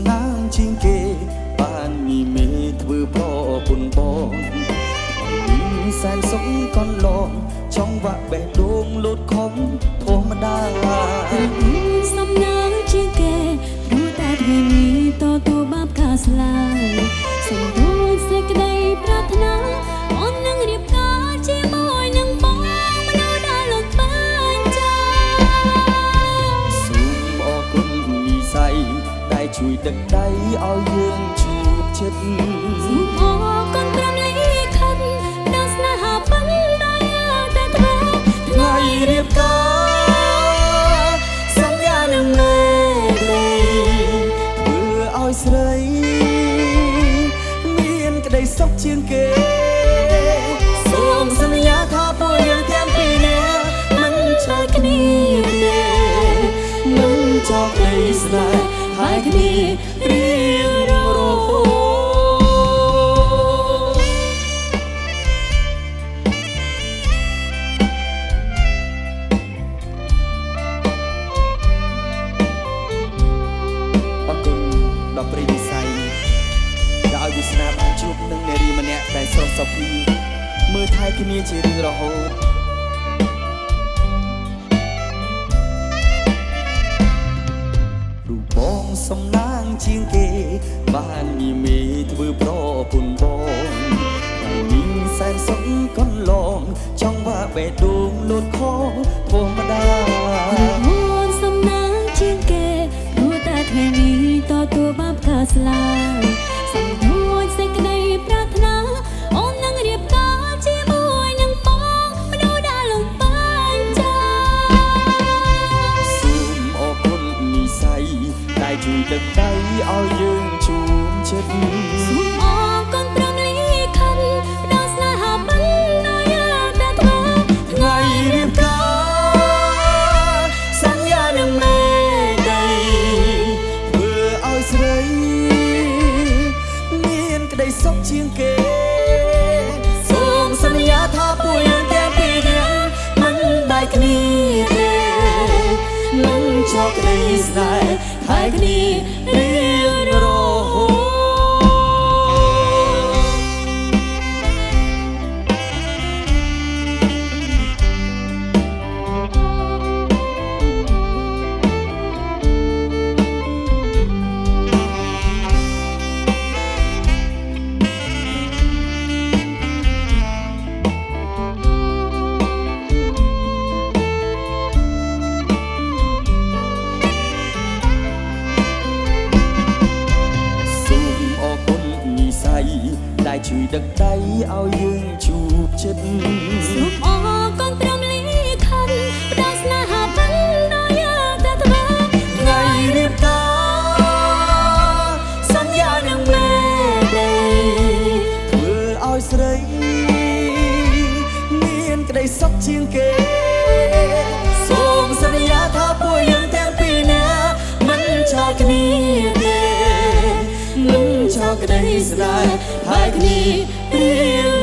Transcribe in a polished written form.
ណាងជាងគេបានមីមេធ្វើប្រពន្ធបងសែនសុខកនឡងចង់វាក់បេះដូងលូតខំធម្មតាសំណាងជាងគេព្រោះតែថ្ងៃនេះតួបាបកាស្លាយសូមទូលសេចក្តីប្រាថ្នាអូននឹងរៀបការជាមួយនឹងបងមនុស្សដែលលោកបានចាសូមអរគុណនិស័យដែលជួយទឹកដៃឲ្យយើងជួបចិត្តសូមអរគុណព្រមលីខិតដល់ស្នេហាប៉ុនដល់យើងតែធ្វើថ្ងៃរៀបការសន្យានឹងមេត្រីធ្វើឲ្យស្រីមានក្តីសុខជាងគេសូមសន្យាថាពួកយើងទាំងពីរនាក់មិនឆ្លើយគ្នាទេមិនចោលក្តីស្នេហ៍ហើយគ្នារៀងរហូតដល់ព្រៃនិស័យដែលឲ្យវាសនាបានជួបនឹងនារីម្នាក់ដែលស្រស់សុភីមើលថែគ្នាជារៀងរហូតរូបបងសំណាងជាងគេបានញីមេធ្វើប្រពន្ធបងហើយមានសែនសុខកនឡងចង់វាបេះដូងលូតខំធម្មតាអូនសំណាងជាងគេព្រោះតែថ្ងៃនេះតួបាបកាស្លាយសូមទូលសេចក្តីប្រាថ្នាអូននឹងរៀបការជាមួយនឹងបងមនុស្សដែលលោកបានចាសូមអរគុណនិស័យដែលជួយទឹកដៃឲ្យយើងជួបចិត្តសូមអរគុណព្រមលីខិតដល់ស្នេហាប៉ុនដល់យើងតែធ្វើថ្ងៃរៀបការសន្យានឹងមេត្រីធ្វើឲ្យស្រីមានក្តីសុខជាងគេសូមសន្យាថាពួកយើងទាំងពីរនាក់មិនបែកគ្នាទេមិនចោលក្តីស្នេហ៍ហើយគ្នារៀងរហូតដែលជួយដឹកដៃឲ្យយើងជួបចិត្តសូមអរគុណព្រមលីខិតផ្ដល់ស្នេហាប៉ុនដល់យើងតែធ្វើថ្ងៃរៀបការសន្យានឹងមេត្រីធ្វើឲ្យស្រីមានក្តីសុខជាងគេសូមសន្យាថាពួកយើងទាំងពីរនាក់មិនចោលគ្នាទេមិនចោលក្តីស្នេហ៍ហើយគ្នារៀង